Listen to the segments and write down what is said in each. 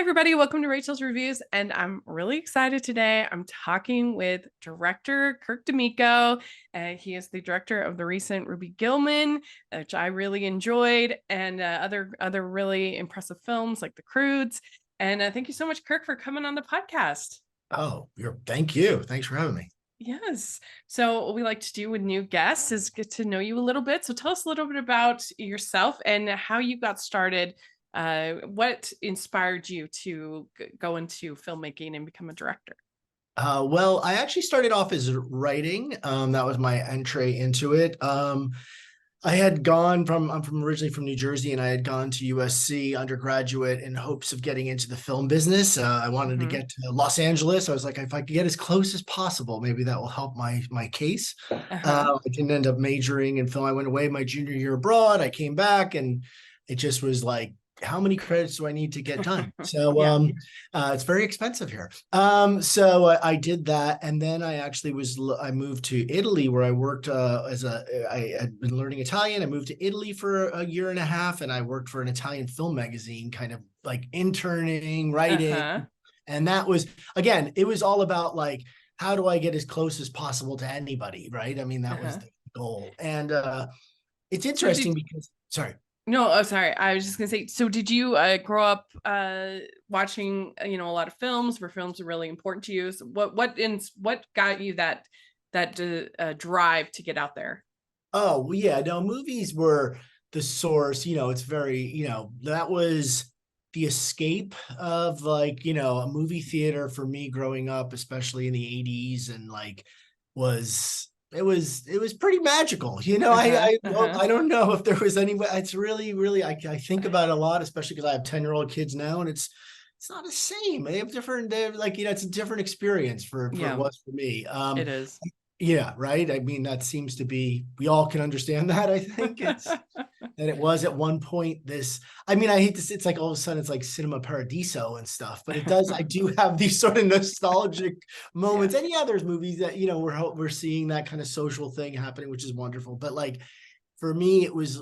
everybody. Welcome to Rachel's Reviews. And I'm really excited today. I'm talking with director Kirk Demicco. He is the director of the recent Ruby Gillman, which I really enjoyed, and other really impressive films like the Croods. And thank you so much, Kirk, for coming on the podcast. Oh, thank you. Thanks for having me. Yes. So what we like to do with new guests is get to know you a little bit. So tell us a little bit about yourself and how you got started. What inspired you to go into filmmaking and become a director? Well, I actually started off as writing. That was my entry into it. I'm originally from New Jersey, and I had gone to USC undergraduate in hopes of getting into the film business. I wanted to get to Los Angeles. I was like, if I could get as close as possible, maybe that will help my case. I didn't end up majoring in film. I went away my junior year abroad. I came back, and it just was like, how many credits do I need to get done? So it's very expensive here. So I did that. And then I moved to Italy, where I worked I had been learning Italian. I moved to Italy for a year and a half, and I worked for an Italian film magazine, kind of like interning, writing. And that was, again, it was all about like, how do I get as close as possible to anybody, right? I mean, that was the goal. And it's interesting because, sorry. No, oh, sorry. I was just gonna say, so did you grow up watching, a lot of films? Were films really important to you? So what got you that drive to get out there? Oh, well, yeah, no, movies were the source. It's very, that was the escape of like, a movie theater for me growing up, especially in the 80s, and like it was pretty magical. I don't know if there was any. It's really I think about it a lot, especially because I have 10-year-old kids now, and it's not the same. They have like, it's a different experience for it was for me. It is. Yeah, right. I mean, that seems to be, we all can understand that. I think it's that it was at one point this, I mean, I hate this. It's like all of a sudden it's like Cinema Paradiso and stuff, but I do have these sort of nostalgic moments. And yeah, there's movies that, we're seeing that kind of social thing happening, which is wonderful. But like, for me, it was,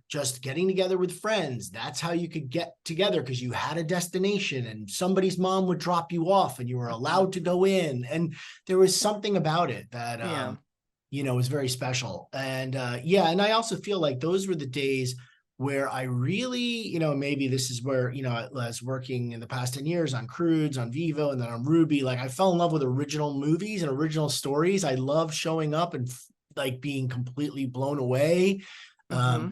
just getting together with friends. That's how you could get together, because you had a destination and somebody's mom would drop you off and you were allowed to go in. And there was something about it that, was very special. And and I also feel like those were the days where I really, maybe this is where, I was working in the past 10 years on Croods, on Vivo, and then on Ruby. Like, I fell in love with original movies and original stories. I love showing up and like being completely blown away. I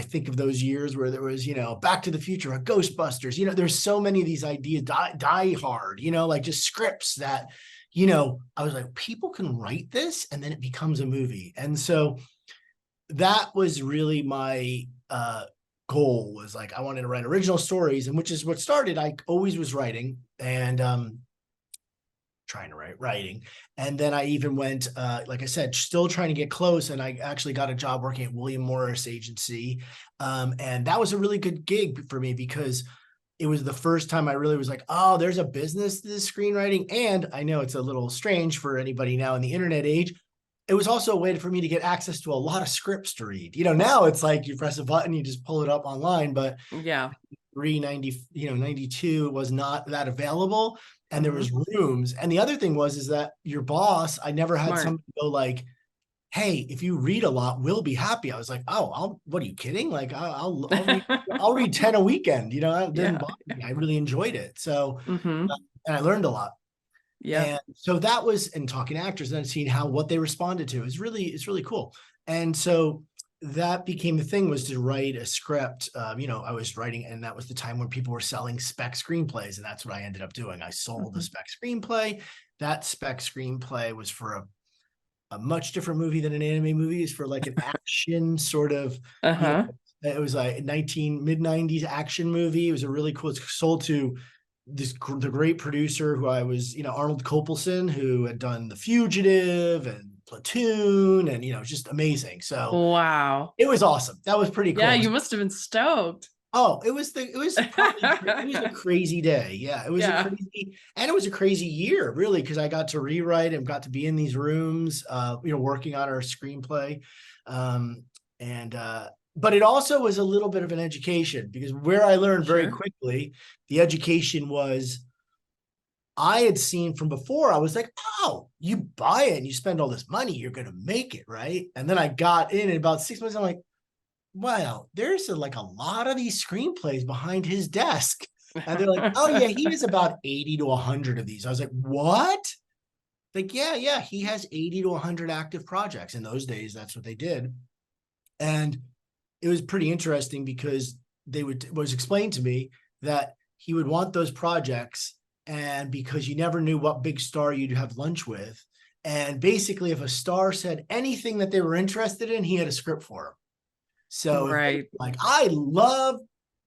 think of those years where there was, Back to the Future, or Ghostbusters, there's so many of these ideas, Die Hard, like just scripts that, I was like, people can write this and then it becomes a movie. And so that was really my goal, was like, I wanted to write original stories, and which is what started. I always was writing and trying to writing. And then I even went, like I said, still trying to get close. And I actually got a job working at William Morris Agency. And that was a really good gig for me, because it was the first time I really was like, oh, there's a business to this screenwriting. And I know it's a little strange for anybody now in the internet age. It was also a way for me to get access to a lot of scripts to read. Now it's like you press a button, you just pull it up online. But 92 was not that available. And there was rooms. And the other thing is that your boss, I never had somebody go like, hey, if you read a lot, we'll be happy. I was like, oh, what are you kidding? Like, I'll read 10 a weekend. That didn't bother me. I really enjoyed it. So, and I learned a lot. Yeah. And so that was, and talking to actors and seeing what they responded to it's really cool. And so that became the thing, was to write a script. I was writing, and that was the time when people were selling spec screenplays, and that's what I ended up doing. I sold a spec screenplay. That spec screenplay was for a much different movie than an anime movie. Is for like an action sort of, it was like mid-90s action movie. It was a really cool, it's sold to the great producer who I was, Arnold Kopelson, who had done The Fugitive and Platoon, and just amazing. So wow, it was awesome. That was pretty cool. Yeah, you must have been stoked. Oh, it was a crazy day. Yeah, it was a crazy year, really, because I got to rewrite and got to be in these rooms, working on our screenplay. And but it also was a little bit of an education, because where I learned very Sure. quickly, the education was, I had seen from before, I was like, oh, you buy it and you spend all this money, you're going to make it, right? And then I got in about 6 months, I'm like, wow, there's like a lot of these screenplays behind his desk. And they're like, oh yeah, he has about 80 to 100 of these. I was like, what? Like, yeah, he has 80 to 100 active projects. In those days, that's what they did. And it was pretty interesting because it was explained to me that he would want those projects, and because you never knew what big star you'd have lunch with. And basically, if a star said anything that they were interested in, he had a script for them. So if they Right. like, I love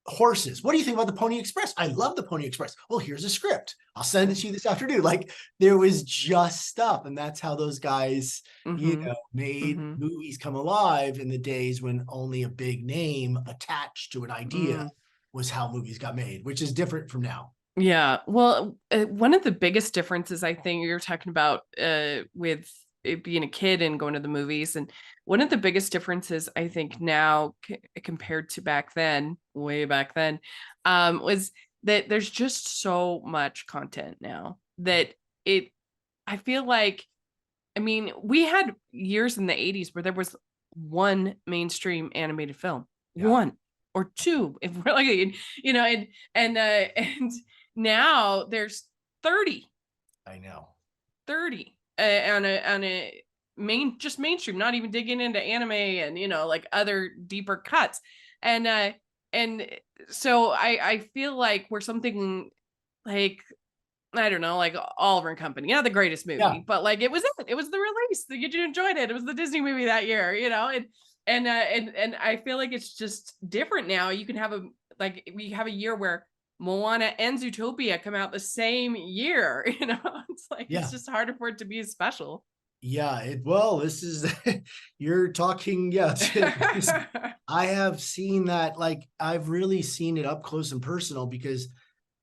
horses. What do you think about the Pony Express? I love the Pony Express. Well, here's a script. I'll send it to you this afternoon. Like, there was just stuff. And that's how those guys, Mm-hmm. made Mm-hmm. movies come alive in the days when only a big name attached to an idea Mm. was how movies got made, which is different from now. Yeah. Well, one of the biggest differences I think you're talking about with it being a kid and going to the movies, and one of the biggest differences I think now compared to back then, way back then, was that there's just so much content now that it, I feel like, I mean, we had years in the 80s where there was one mainstream animated film, Yeah, one or two, if we're like, and now there's 30, I know. 30 on a just mainstream, not even digging into anime and like other deeper cuts. And so I feel like we're something like, I don't know, like Oliver and Company, not the greatest Yeah, movie, but like it was the release. You enjoyed it. It was the Disney movie that year, and I feel like it's just different now. You can have we have a year where Moana and Zootopia come out the same year. It's like it's yeah. just harder for it to be as special. Yeah, well, this is you're talking, yeah. I have seen that, like, I've really seen it up close and personal, because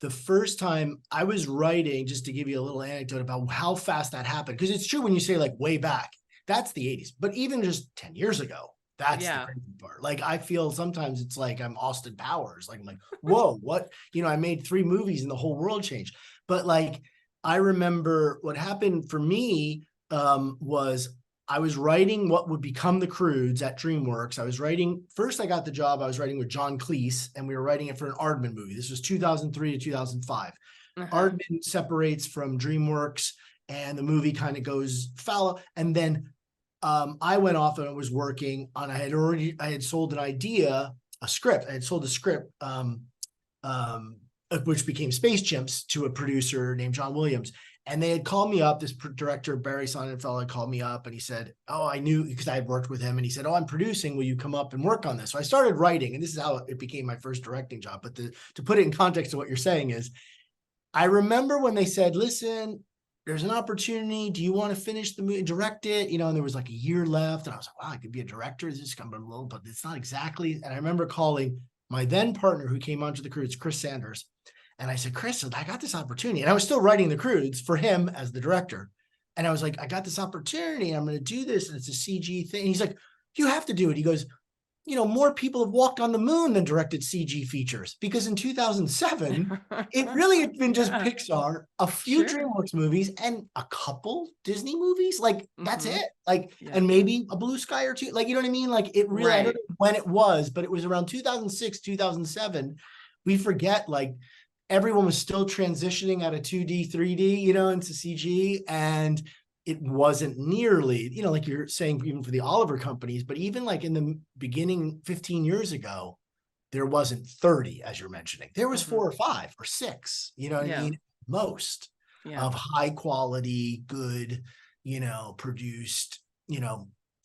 the first time I was writing, just to give you a little anecdote about how fast that happened, because it's true when you say like way back, that's the 80s, but even just 10 years ago, that's the Yeah. crazy part. Like, I feel sometimes it's like I'm Austin Powers. Like, I'm like, whoa, what? I made 3 movies and the whole world changed. But like, I remember what happened for me was I was writing what would become the Croods at DreamWorks. I was writing, first I got the job, I was writing with John Cleese, and we were writing it for an Aardman movie. This was 2003 to 2005. Uh-huh. Aardman separates from DreamWorks, and the movie kind of goes fallow. And then I went off and I was working on, I had sold an idea, a script. I had sold a script, um, which became Space Chimps, to a producer named John Williams. And they had called me up. This director, Barry Sonnenfeld, had called me up, and he said, oh, I knew, because I had worked with him. And he said, oh, I'm producing. Will you come up and work on this? So I started writing, and this is how it became my first directing job. But to put it in context of what you're saying is, I remember when they said, listen, there's an opportunity. Do you want to finish the movie, direct it? And there was like a year left. And I was like, wow, I could be a director. This is kind of a little, but it's not exactly. And I remember calling my then partner who came onto the crew, it's Chris Sanders. And I said, Chris, I got this opportunity. And I was still writing the Croods for him as the director. And I was like, I got this opportunity. I'm going to do this. And it's a CG thing. And he's like, you have to do it. He goes, more people have walked on the moon than directed CG features, because in 2007, it really had been just Yeah. Pixar, a few Sure. DreamWorks movies, and a couple Disney movies. Like, that's Mm-hmm. it. Like, Yeah. and maybe a Blue Sky or two. Like, you know what I mean? Like, it really, I don't Right. know when it was, but it was around 2006, 2007. We forget, like, everyone was still transitioning out of 2D, 3D, into CG. And it wasn't nearly, like you're saying, even for the Oliver companies, but even like in the beginning 15 years ago, there wasn't 30, as you're mentioning. There was Mm-hmm. 4 or 5 or 6, you know what I Yeah. mean? Most Yeah. of high quality, good, produced,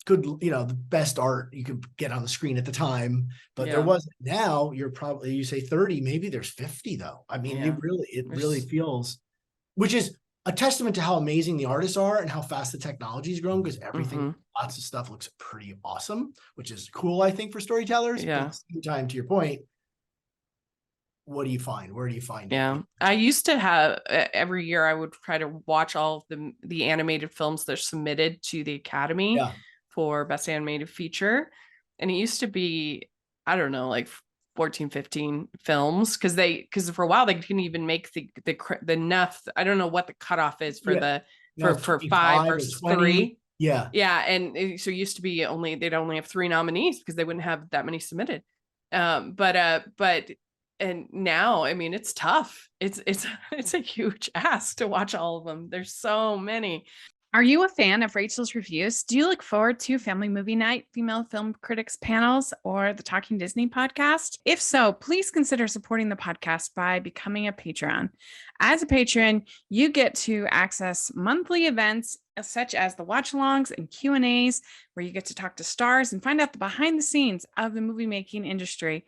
good, the best art you could get on the screen at the time. But there Yeah. wasn't. Now you say 30, maybe there's 50 though. I mean, Yeah. it really There's feels, which is a testament to how amazing the artists are and how fast the technology's grown, because everything, mm-hmm. lots of stuff looks pretty awesome, which is cool, I think, for storytellers. But at Yeah. the same time, to your point, what do you find? Where do you find it? Yeah. I used to have every year I would try to watch all of the animated films that are submitted to the Academy Yeah. for Best Animated Feature. And it used to be I don't know, like 14, 15 films, because for a while they couldn't even make the enough. I don't know what the cutoff is for Yeah. the No, for 5 25 or versus 20. 3. Yeah. Yeah, and so it used to be they'd only have 3 nominees because they wouldn't have that many submitted. But and now, I mean, it's tough. It's a huge ask to watch all of them. There's so many. Are you a fan of Rachel's reviews? Do you look forward to Family Movie Night, Female Film Critics panels, or the Talking Disney podcast? If so, please consider supporting the podcast by becoming a Patreon. As a patron, you get to access monthly events such as the watch-alongs and Q&As, where you get to talk to stars and find out the behind the scenes of the movie making industry.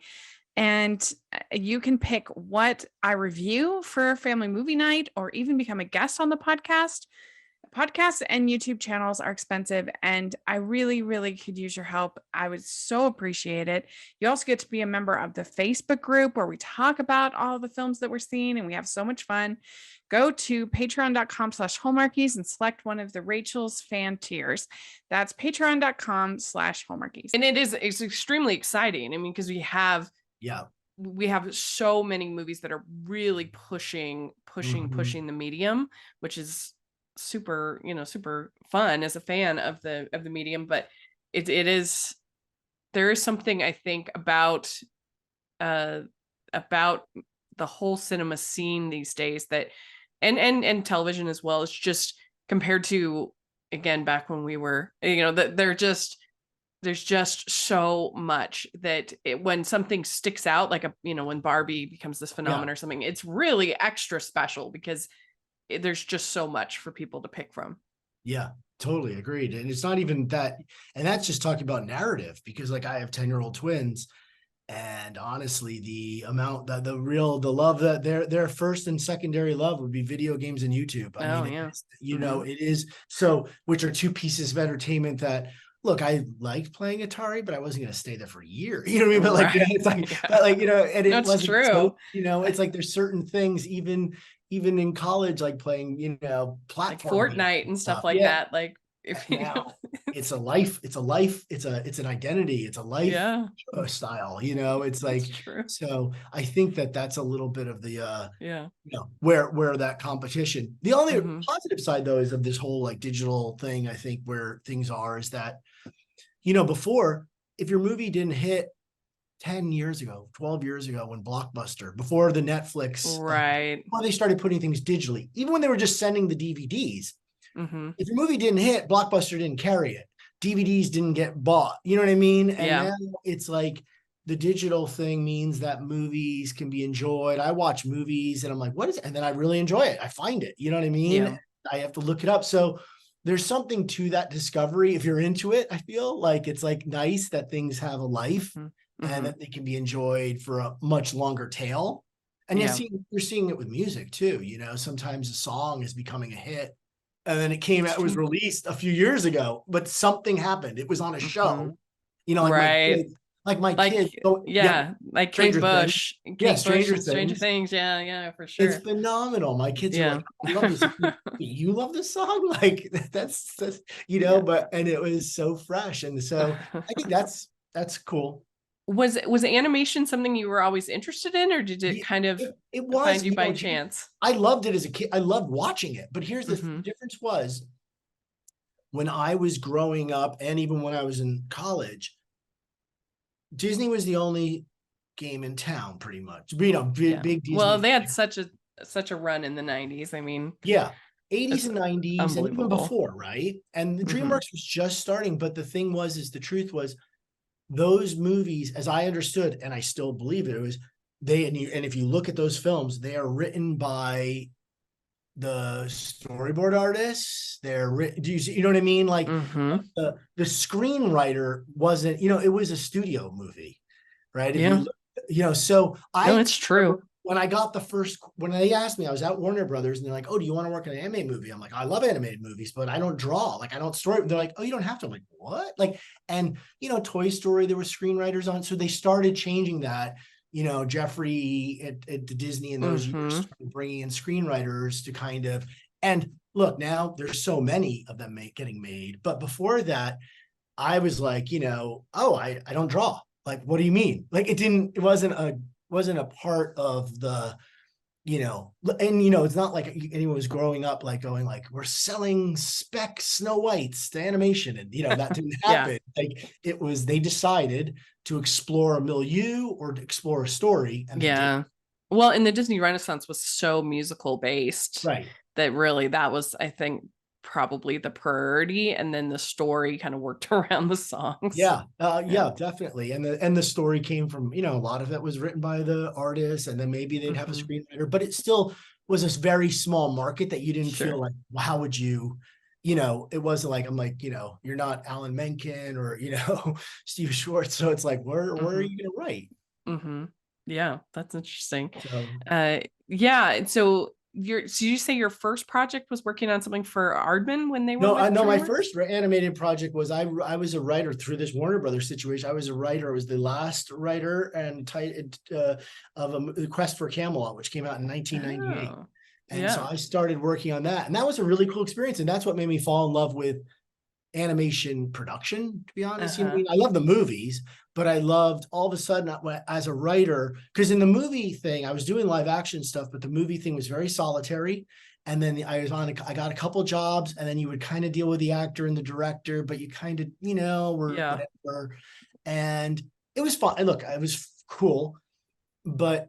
And you can pick what I review for Family Movie Night or even become a guest on the podcast. Podcasts and YouTube channels are expensive, and I really, really could use your help. I would so appreciate it. You also get to be a member of the Facebook group where we talk about all the films that we're seeing, and we have so much fun. Go to patreon.com/hallmarkies and select one of the Rachel's fan tiers. That's patreon.com/hallmarkies. And it's extremely exciting. I mean, because we have so many movies that are really pushing the medium, which is super fun as a fan of the medium. But there is something, I think, about the whole cinema scene these days that and television as well, is just compared to, again, back when we were, that there's just so much that when something sticks out, like when Barbie becomes this phenomenon or something, it's really extra special because there's just so much for people to pick from. Yeah, totally agreed. And it's not even that, and that's just talking about narrative, because like I have 10-year-old twins, and honestly, the amount that the love that their first and secondary love would be video games and YouTube. I mean, it is so, which are two pieces of entertainment that, look, I liked playing Atari, but I wasn't going to stay there for a year. You know what I mean? But like, it's like, but like, and it wasn't true. So, it's like there's certain things, even in college, like playing, platform like Fortnite and stuff like that. Like, if now it's a life, it's an identity, it's a life style, it's like, so I think that's a little bit of the where that competition. The only positive side, though, is of this whole like digital thing, I think, where things are, is that before, if your movie didn't hit 10 years ago, 12 years ago, when Blockbuster, before the Netflix, before they started putting things digitally, even when they were just sending the DVDs, if your movie didn't hit, Blockbuster didn't carry it. DVDs didn't get bought. You know what I mean? And now it's like the digital thing means that movies can be enjoyed. I watch movies and I'm like, what is it? And then I really enjoy it. I find it. You know what I mean? Yeah. I have to look it up. So there's something to that discovery. If you're into it, I feel like it's like nice that things have a life and that they can be enjoyed for a much longer tail. And you're seeing it with music too. Sometimes a song is becoming a hit, and then it was released a few years ago, but something happened. It was on a show, like my kids. Like Kate Bush. Stranger Things. Yeah, for sure. It's phenomenal. My kids are like, I love this. You love this song? Like that's but, and it was so fresh. And so I think that's cool. Was animation something you were always interested in, or did it kind of find you by chance? I loved it as a kid. I loved watching it. But here's the difference was, when I was growing up and even when I was in college, Disney was the only game in town, pretty much. Big Disney. Well, they had such a run in the 90s. I mean, 80s and 90s and even before, right? And the DreamWorks was just starting. But the thing was, the truth was, those movies, as I understood, and I still believe it, was and if you look at those films, they are written by the storyboard artists. They're written, you know what I mean? Like the screenwriter wasn't, it was a studio movie, right? So it's true. When they asked me, I was at Warner Brothers, and they're like, "Oh, do you want to work on an animated movie?" I'm like, "I love animated movies, but I don't draw. Like, I don't story." They're like, "Oh, you don't have to." I'm like, "What?" Like, and Toy Story, there were screenwriters on, so they started changing that. Jeffrey at Disney in those years started bringing in screenwriters to kind of, and look, now there's so many of them getting made. But before that, I was like, I don't draw. Like, what do you mean? Like, it wasn't a part of the, and it's not like anyone was growing up like going like, we're selling spec Snow Whites to animation, and that didn't Yeah. happen. Like, they decided to explore a milieu or to explore a story, and they did. Yeah. Well, and the Disney Renaissance was so musical based Right. that really that was, I think, probably the priority. And then the story kind of worked around the songs. Yeah, yeah, definitely. And the story came from, a lot of it was written by the artist, and then maybe they'd have a Mhm. screenwriter, but it still was a very small market that you didn't feel Sure. like, well, how would you, it wasn't like, I'm like, you're not Alan Menken or, Steve Schwartz. So it's like, where are Hmm. you gonna write? Hmm. Yeah, that's interesting. So Yeah. And so you say your first project was working on something for Aardman when they were no, I with know my DreamWorks? first animated project was I was a writer through this Warner Brothers situation. I was a writer. I was the last writer and of a Quest for Camelot, which came out in 1998. Oh, And so yeah. I started working on that, and that was a really cool experience. And that's what made me fall in love with animation production, to be honest. Uh-huh. I love the movies, but I loved all of a sudden as a writer, because in the movie thing, I was doing live action stuff, but the movie thing was very solitary. And then I got a couple jobs, and then you would kind of deal with the actor and the director, but you kind of, were Yeah. whatever. And it was fun. And look, it was cool, but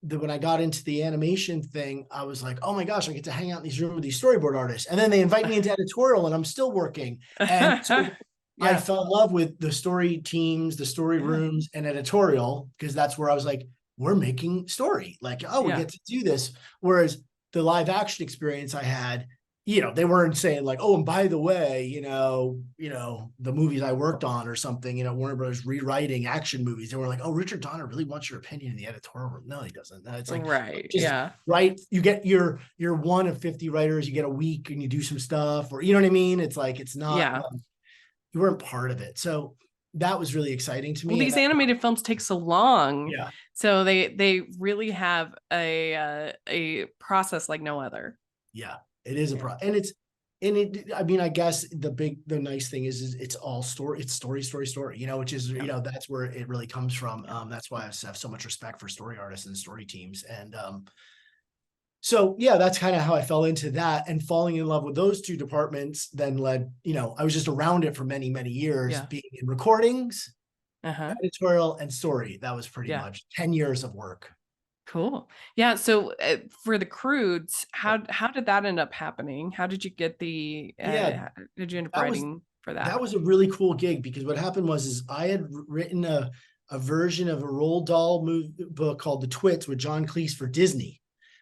when I got into the animation thing, I was like, oh my gosh, I get to hang out in these rooms with these storyboard artists. And then they invite me into editorial, and I'm still working. And so I Yeah. fell in love with the story teams, the story Yeah. rooms, and editorial, because that's where I was like, we're making story. Like, oh, we Yeah. get to do this. Whereas the live action experience I had, they weren't saying like, oh, and by the way, the movies I worked on or something, Warner Brothers rewriting action movies. They were like, oh, Richard Donner really wants your opinion in the editorial room. No, he doesn't. It's like, Right. just Yeah. write. You get you're one of 50 writers. You get a week and you do some stuff, or you know what I mean. It's like it's not Yeah. you weren't part of it. So that was really exciting to Well, me. And these that, animated films take so long, yeah, so they really have a process like no other. yeah, it is a Yeah. pro, and I mean, I guess the nice thing is it's all story. It's story, which is, Yeah. that's where it really comes from. Yeah. That's why I have so much respect for story artists and story teams. And so yeah, that's kind of how I fell into that, and falling in love with those two departments then led, I was just around it for many, many years, Yeah. being in recordings, Uh-huh. editorial, and story. That was pretty Yeah. much 10 years of work. Cool. Yeah. So for the Croods, how did that end up happening? How did you get Yeah, did you end up that was writing for that that? was a really cool gig, because what happened was I had written a version of a Roald Dahl book called The Twits with John Cleese for Disney.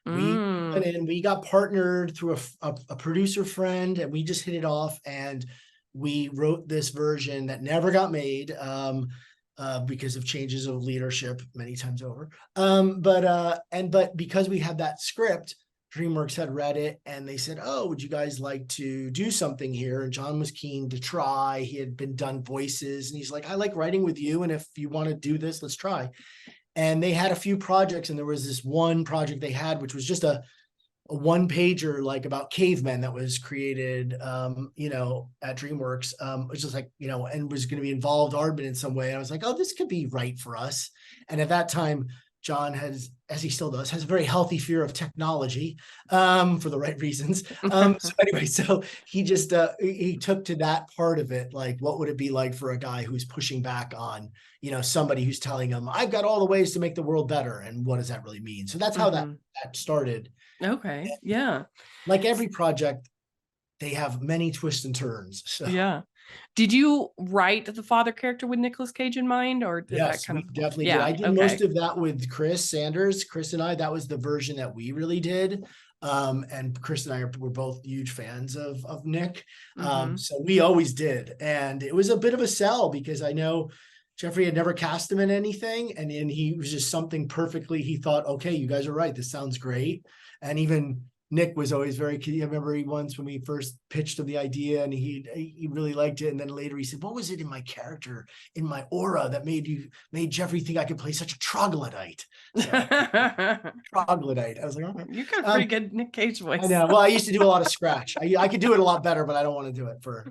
We went Mm. in, we got partnered through a producer friend, and we just hit it off, and we wrote this version that never got made, because of changes of leadership many times over. But because we had that script, DreamWorks had read it, and they said, oh, would you guys like to do something here? And John was keen to try. He had been done voices, and he's like, I like writing with you, and if you want to do this, let's try. And they had a few projects, and there was this one project they had, which was just a one pager, like about cavemen, that was created, at DreamWorks. Which was like, and was going to be involved Aardman in some way. And I was like, oh, this could be right for us. And at that time, John has, as he still does, has a very healthy fear of technology, for the right reasons. So anyway, so he just he took to that part of it, like, what would it be like for a guy who's pushing back on, somebody who's telling him, I've got all the ways to make the world better, and what does that really mean? So that's how that Hmm. started. Okay. Yeah. Like every project, they have many twists and turns. So Yeah. Did you write the father character with Nicolas Cage in mind, or did that yes, kind we of? definitely did. Yeah. I did most Okay. of that with Chris Sanders. Chris and I, that was the version that we really did. And Chris and I were both huge fans of Nick. Hmm. So we always did. And it was a bit of a sell, because I know Jeffrey had never cast him in anything. And then he was just something perfectly. He thought, okay, you guys are right. This sounds great. And even Nick was always very keen. I remember once when we first pitched him the idea, and he really liked it. And then later he said, what was it in my character, in my aura, that made Jeffrey think I could play such a troglodyte? So troglodyte. I was like, okay. You got a pretty good Nick Cage I voice. know. Well, I used to do a lot of scratch. I could do it a lot better, but I don't want to do it for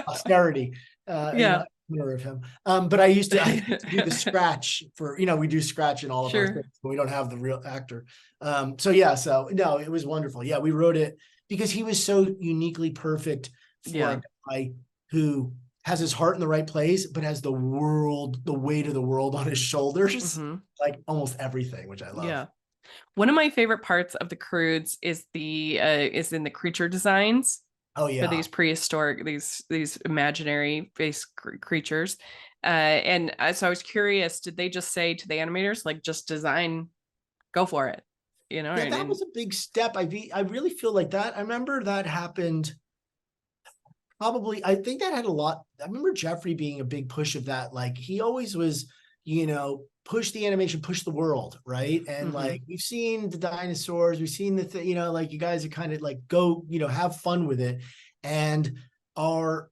posterity. Yeah. of him. But I used to do the scratch for, we do scratch in all of our things, Sure. but we don't have the real actor. So yeah, so no, it was wonderful. Yeah, we wrote it because he was so uniquely perfect for a Yeah. guy who has his heart in the right place, but has the weight of the world on his shoulders, Hmm. like almost everything, which I love. Yeah. One of my favorite parts of the Croods is in the creature designs Oh for yeah. these prehistoric, these imaginary face creatures. So I was curious, did they just say to the animators, like, just design, go for it, Yeah, that was a big step. I really feel like that. I remember that happened probably, I think that had a lot. I remember Jeffrey being a big push of that. Like he always was, push the animation, push the world, right? And Mhm. like we've seen the dinosaurs, we've seen like you guys are kind of like go, have fun with it. And our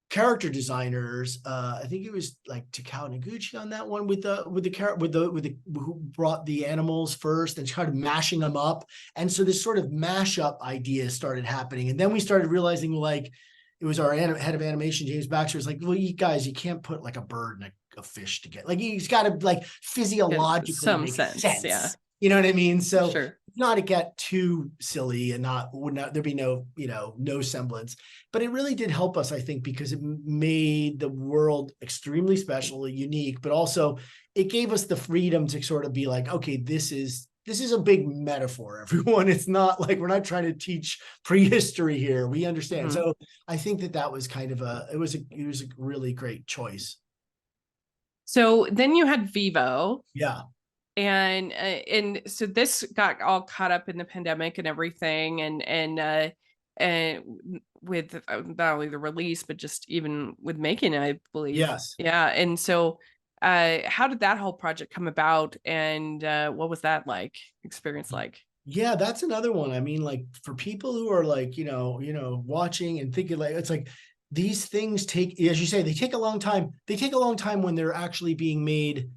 character designers, I think it was like Takao Noguchi on that one with the who brought the animals first and kind of mashing them up. And so this sort of mashup idea started happening. And then we started realizing, like, it was our head of animation, James Baxter, was like, well, you guys, you can't put like a bird and a fish together. Like he's got to like Yeah, physiologically some make sense. Yeah, sense. You know what I mean? So sure. not to get too silly and would not there'd be no, no semblance, but it really did help us, I think, because it made the world extremely special, unique, but also it gave us the freedom to sort of be like, okay, this is a big metaphor, everyone. It's not like we're not trying to teach prehistory here. We understand. Mhm. So I think that was kind of it was a really great choice. So then you had Vivo, Yeah. and so this got all caught up in the pandemic and everything, and with not only the release but just even with making it, I believe. Yes. Yeah, and so how did that whole project come about, and what was that like experience like? Yeah, that's another one. I mean, like for people who are like, watching and thinking like it's like these things take, as you say, they take a long time. They take a long time when they're actually being made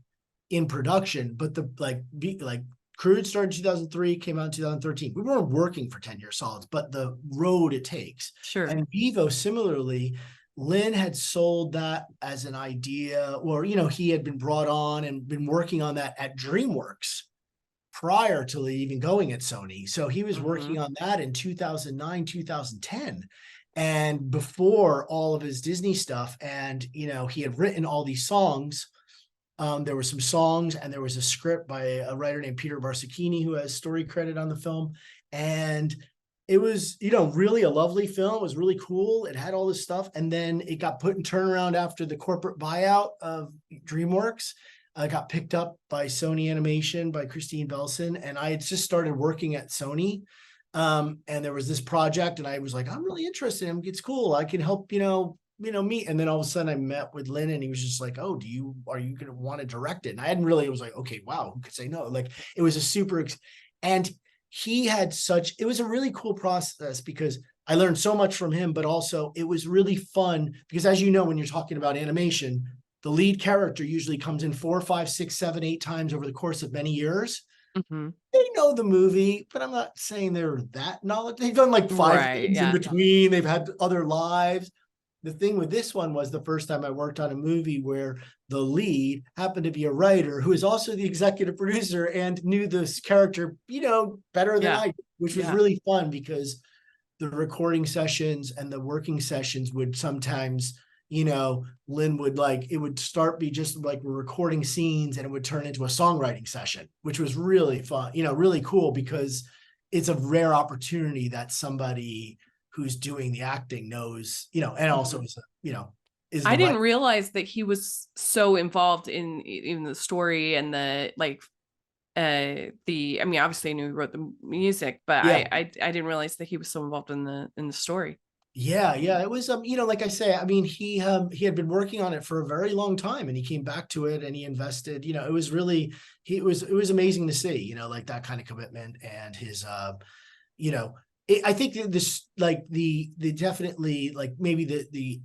in production. But like Crude started in 2003, came out in 2013. We weren't working for 10 years solids, but the road it takes. Sure. And Vivo, similarly, Lynn had sold that as an idea, or he had been brought on and been working on that at DreamWorks prior to even going at Sony. So he was Mm-hmm. working on that in 2009, 2010, and before all of his Disney stuff. And, he had written all these songs. There were some songs and there was a script by a writer named Peter Barsacchini, who has story credit on the film. And it was, really a lovely film. It was really cool. It had all this stuff. And then it got put in turnaround after the corporate buyout of DreamWorks. Got picked up by Sony Animation by Christine Belson. And I had just started working at Sony. And there was this project and I was like, I'm really interested in it. It's cool. I can help, meet. And then all of a sudden I met with Lynn and he was just like, oh, are you going to want to direct it? And I hadn't really, it was like, okay, wow, who could say no? Like it was a and it was a really cool process because I learned so much from him, but also it was really fun because, as you know, when you're talking about animation, the lead character usually comes in 4, 5, 6, 7, 8 times over the course of many years. Mm-hmm. They know the movie, but I'm not saying they're that knowledgeable. They've done like 5 Right. things in Yeah. between. They've had other lives. The thing with this one was the first time I worked on a movie where the lead happened to be a writer who is also the executive producer and knew this character, better than Yeah. I did, which was Yeah. really fun because the recording sessions and the working sessions would sometimes, Lynn would it would start be just like we're recording scenes and it would turn into a songwriting session, which was really fun, really cool because it's a rare opportunity that somebody who's doing the acting knows, and also Mm-hmm. is, is I the didn't right. realize that he was so involved in the story and the like the I mean obviously I knew he wrote the music, but Yeah. I didn't realize that he was so involved in the story. Yeah, yeah, it was like I say, I mean, he had been working on it for a very long time and he came back to it and he invested, it was really it was amazing to see, like that kind of commitment and his you know, I think this like the definitely like maybe the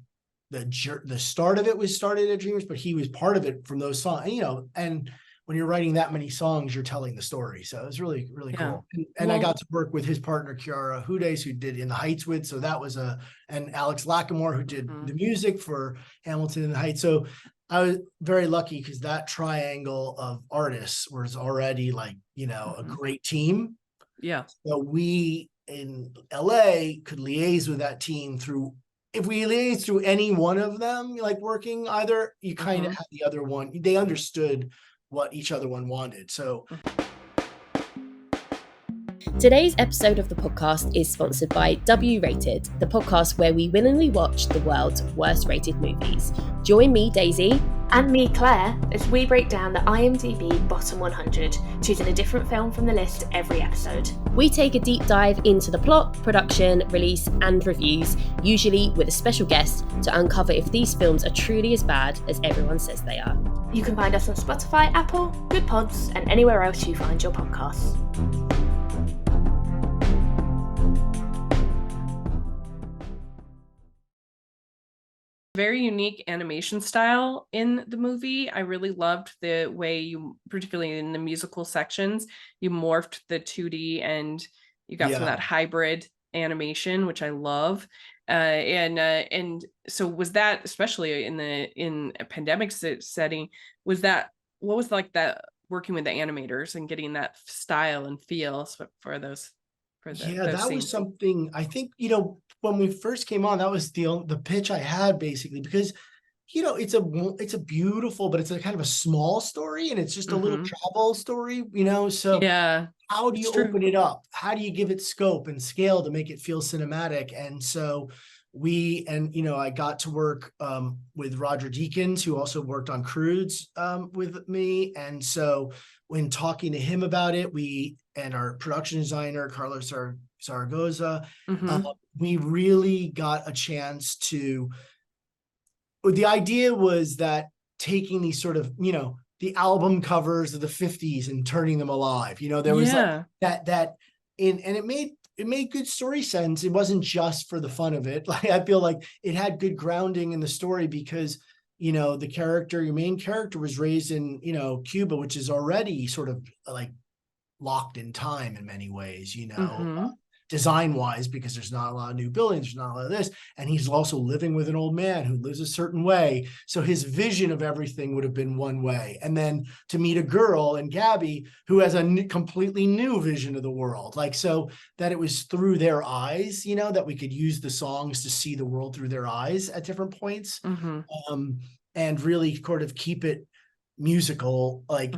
start of it was started at Dreamers, but he was part of it from those songs, and when you're writing that many songs, you're telling the story. So it was really, really Yeah. cool. And I got to work with his partner, Kiara Hudes, who did In the Heights with, so that was and Alex Lacamoire, who did the music for Hamilton in the Heights. So I was very lucky because that triangle of artists was already like, a great team. Yeah. So we in LA could liaise with that team if we liaise through any one of them, like working either, you kind of had the other one, they understood what each other one wanted. So today's episode of the podcast is sponsored by W Rated, the podcast where we willingly watch the world's worst rated movies. Join me, Daisy, and me, Claire, as we break down the IMDb Bottom 100, choosing a different film from the list every episode. We take a deep dive into the plot, production, release, and reviews, usually with a special guest, to uncover if these films are truly as bad as everyone says they are. You can find us on Spotify, Apple, Good Pods, and anywhere else you find your podcasts. Very unique animation style in the movie. I really loved the way you, particularly in the musical sections, you morphed the 2D and you got some of that hybrid animation, which I love. And so was that, especially in a pandemic setting, what was like that working with the animators and getting that style and feel for those? That was something I think, when we first came on, that was the pitch I had basically, because, it's a beautiful, but it's a kind of a small story and it's just a little travel story, so how do you open it up? How do you give it scope and scale to make it feel cinematic? And so I got to work with Roger Deakins, who also worked on Croods with me. And so when talking to him about it, and our production designer, Carlos Zaragoza, we really got a chance to, the idea was that taking these sort of, the album covers of the 50s and turning them alive, there was like and it made good story sense. It wasn't just for the fun of it. Like, I feel like it had good grounding in the story because, your main character was raised in, Cuba, which is already sort of like locked in time in many ways, design wise, because there's not a lot of new buildings, there's not a lot of this. And he's also living with an old man who lives a certain way. So his vision of everything would have been one way. And then to meet a girl and Gabby, who has a completely new vision of the world. Like, so that it was through their eyes, that we could use the songs to see the world through their eyes at different points. And really sort of keep it musical. Like,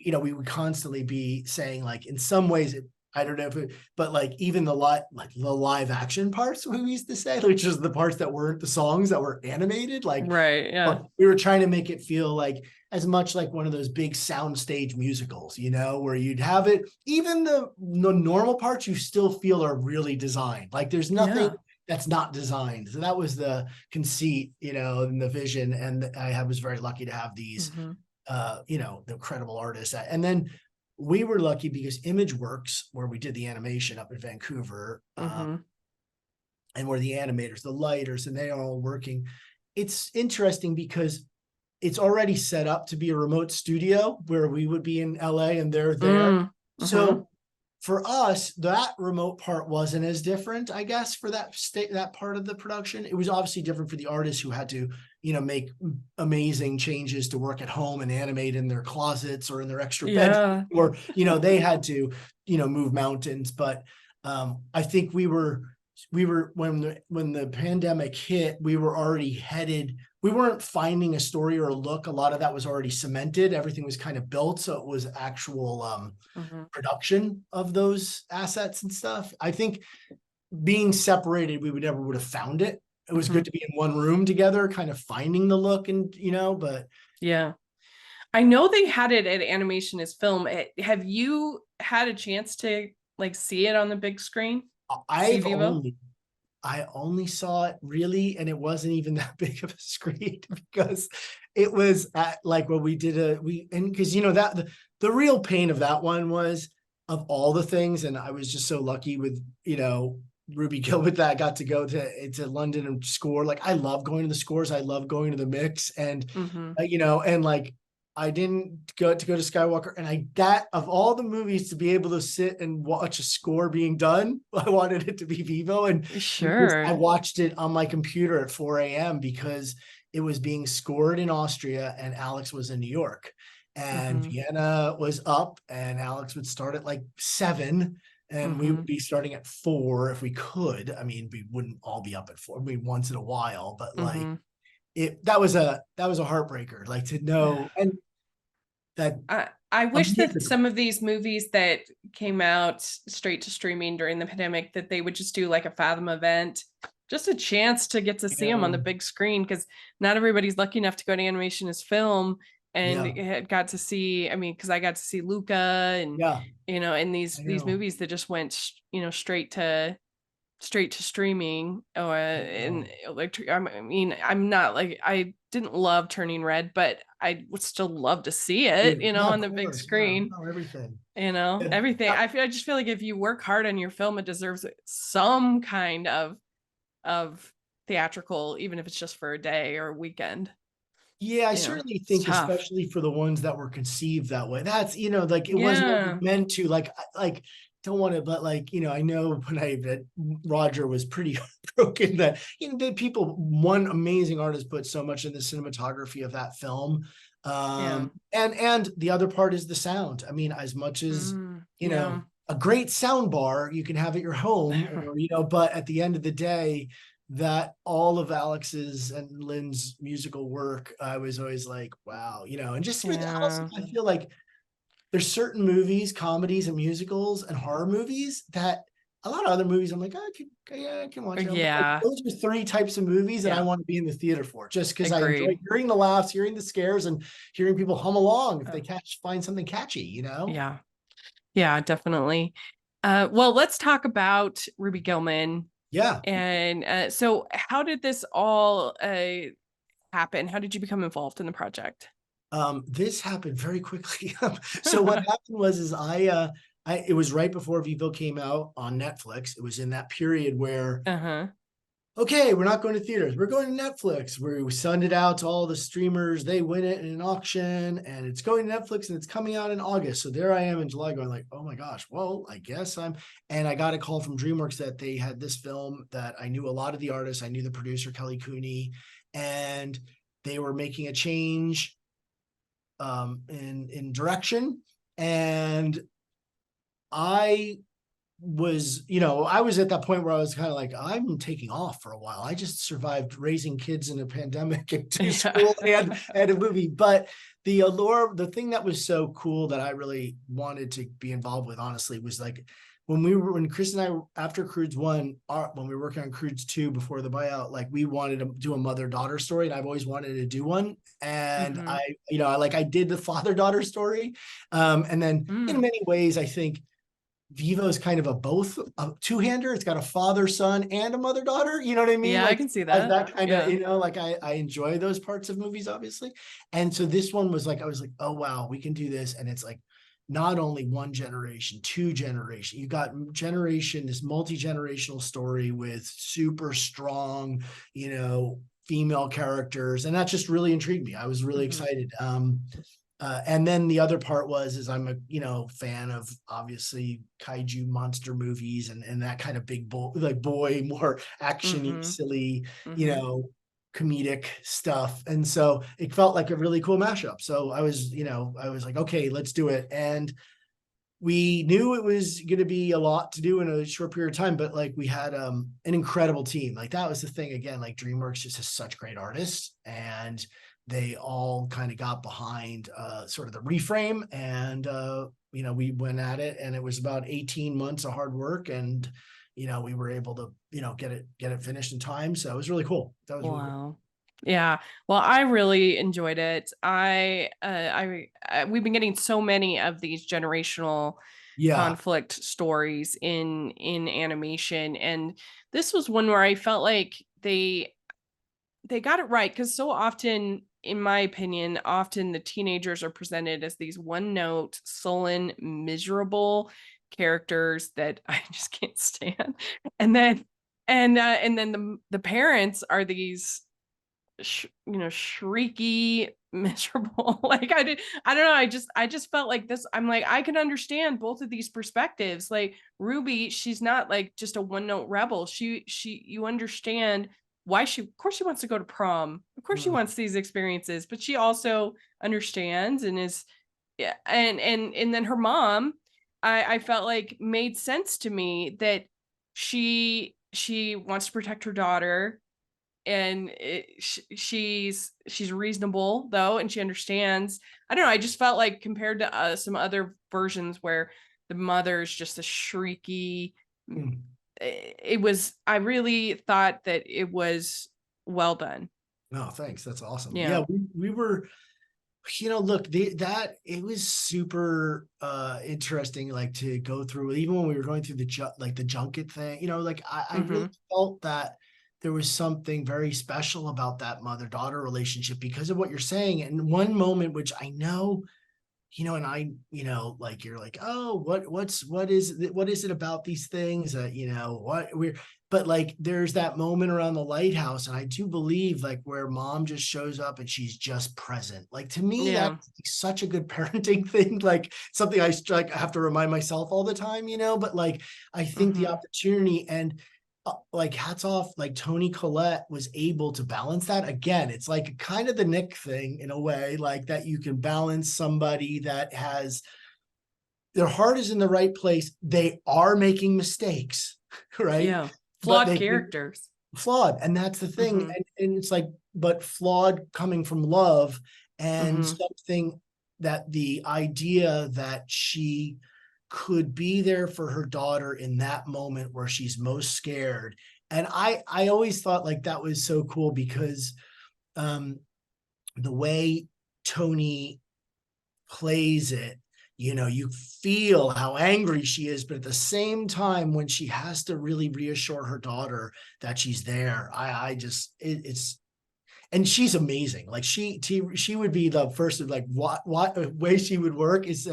we would constantly be saying, like, in some ways, I don't know but like even the live action parts, we used to say, which is the parts that weren't the songs that were animated, like, we were trying to make it feel like as much like one of those big soundstage musicals, where you'd have it, even the normal parts you still feel are really designed. Like, there's nothing that's not designed. So that was the conceit, and the vision. And I was very lucky to have these, the incredible artists. And then we were lucky because ImageWorks, where we did the animation up in Vancouver, and where the animators, the lighters, and they are all working. It's interesting because it's already set up to be a remote studio where we would be in LA and they're there. So for us, that remote part wasn't as different, I guess, for that part of the production. It was obviously different for the artists who had to, make amazing changes to work at home and animate in their closets or in their extra bedroom, or, they had to, move mountains. But I think we were when the pandemic hit, we were already headed. We weren't finding a story or a look. A lot of that was already cemented. Everything was kind of built. So it was actual production of those assets and stuff. I think being separated, we never would have found it. It was good to be in one room together, kind of finding the look and, but. Yeah. I know they had it at Animation is Film. Have you had a chance to like see it on the big screen? I only saw it really, and it wasn't even that big of a screen because it was at like when we did because that the real pain of that one was of all the things, and I was just so lucky with Ruby Gillman that I got to go to London and score. Like, I love going to the scores, I love going to the mix, and and like I didn't go to Skywalker, and I that of all the movies to be able to sit and watch a score being done, I wanted it to be Vivo, and because I Sure. watched it on my computer at 4 a.m. because it was being scored in Austria and Alex was in New York, and Mm-hmm. Vienna was up, and Alex would start at like 7, and we Mm-hmm. would be starting at 4 if we could. I mean, we wouldn't all be up at 4. I mean, once in a while, but like Mm-hmm. that was a heartbreaker, like to know and that I a wish that musical. some of these movies that came out straight to streaming during the pandemic, that they would just do like a Fathom event, just a chance to get to see them on the Yeah, big screen, because not everybody's lucky enough to go to Animation as Film and yeah, got to see. I mean, because I got to see Luca and yeah, and I these know. movies that just went straight to streaming. And Oh, like, I mean, I'm not like, I didn't love Turning Red, but I would still love to see it, yeah, of on the big course. Yeah, screen. no, everything. Everything. Yeah. I just feel like if you work hard on your film, it deserves some kind of theatrical, even if it's just for a day or a weekend. Yeah, I certainly It's think, tough. especially for the ones that were conceived that way. That's, like it was never Yeah. meant to, like, don't want to, but like, I know when that Roger was pretty broken that, that people, one amazing artist put so much in the cinematography of that film. Yeah. And the other part is the sound. I mean, as much as, Yeah. a great sound bar you can have at your home or, but at the end of the day, that all of Alex's and Lynn's musical work, I was always like, wow, and just with also, Yeah. I feel like there's certain movies, comedies and musicals and horror movies that a lot of other movies, I'm like, oh, I can watch it. But like, Yeah. those are 3 types of movies that I Yeah. want to be in the theater for, just because I enjoy Agreed. hearing the laughs, hearing the scares, and hearing people hum along if they Oh, find something catchy. yeah. Yeah, definitely. Well, let's talk about Ruby Gillman. Yeah. And so how did this all happen? How did you become involved in the project? This happened very quickly. So what happened is it was right before Vivo came out on Netflix. It was in that period where, Uh-huh. okay, we're not going to theaters. We're going to Netflix. We send it out to all the streamers. They win it in an auction, and it's going to Netflix, and it's coming out in August. So there I am in July going like, oh my gosh, well, I guess and I got a call from DreamWorks that they had this film that I knew a lot of the artists. I knew the producer, Kelly Cooney, and they were making a change in direction. And I I was at that point where I was kind of like, I'm taking off for a while. I just survived raising kids in a pandemic and to Yeah. school and a movie. But the allure, the thing that was so cool that I really wanted to be involved with, honestly, was like when Chris and I, after Croods 1, when we were working on Croods 2 before the buyout, like we wanted to do a mother-daughter story, and I've always wanted to do one. And Mm-hmm. I did the father-daughter story. And then in Mm. many ways, I think Vivo is kind of a two-hander. It's got a father, son, and a mother-daughter. You know what I mean? Yeah, I Like can see as that. that kind of, Yeah. like I enjoy those parts of movies, obviously. And so this one was like, I was like, oh wow, we can do this. And it's like not only one generation, 2 generation. You got this multi-generational story with super strong, female characters. And that just really intrigued me. I was really Mm-hmm. excited. And then the other part is I'm a fan of obviously kaiju monster movies and that kind of big boy more actiony, Mm-hmm. silly, Mm-hmm. comedic stuff. And so it felt like a really cool mashup. So I was like, okay, let's do it. And we knew it was going to be a lot to do in a short period of time, but like we had an incredible team. Like that was the thing again, like DreamWorks just has such great artists, and they all kind of got behind sort of the reframe, and we went at it, and it was about 18 months of hard work, and we were able to get it finished in time. So it was really cool. That was really cool. Wow. Yeah. Well, I really enjoyed it. We've been getting so many of these generational Yeah, conflict stories in animation, and this was one where I felt like they got it right, because so often, in my opinion, often the teenagers are presented as these one-note, sullen, miserable characters that I just can't stand. And then the parents are these shrieky, miserable. Like I don't know. I just felt like this. I'm like, I can understand both of these perspectives. Like Ruby, she's not like just a one note rebel. You understand why of course she wants to go to prom. Of course she wants these experiences, but she also understands and is, yeah. And then her mom, I felt like made sense to me that she wants to protect her daughter, and she's reasonable though, and she understands. I don't know, I just felt like compared to some other versions where the mother's just a shrieky, I really thought that it was well done. No, thanks. That's awesome. Yeah. We were, look, that it was super interesting, like to go through, even when we were going through the junket thing, like I really felt that there was something very special about that mother-daughter relationship because of what you're saying. And one moment, which I know, and I, like, you're like, oh, what is it about these things that, but like, there's that moment around the lighthouse. And I do believe like where mom just shows up and she's just present. Like, to me, that's such a good parenting thing. Like something I have to remind myself all the time, but like, I think the opportunity and like hats off, like Toni Collette was able to balance that. Again, it's like kind of the Nick thing in a way, like that you can balance somebody that has their heart is in the right place. They are making mistakes, right? Yeah. Flawed characters. Flawed. And that's the thing. And it's like, but flawed coming from love and something that the idea that she could be there for her daughter in that moment where she's most scared. And I always thought like that was so cool because the way Toni plays it, you feel how angry she is, but at the same time, when she has to really reassure her daughter that she's there, it's, and she's amazing. Like she would be the first of like what way she would work is,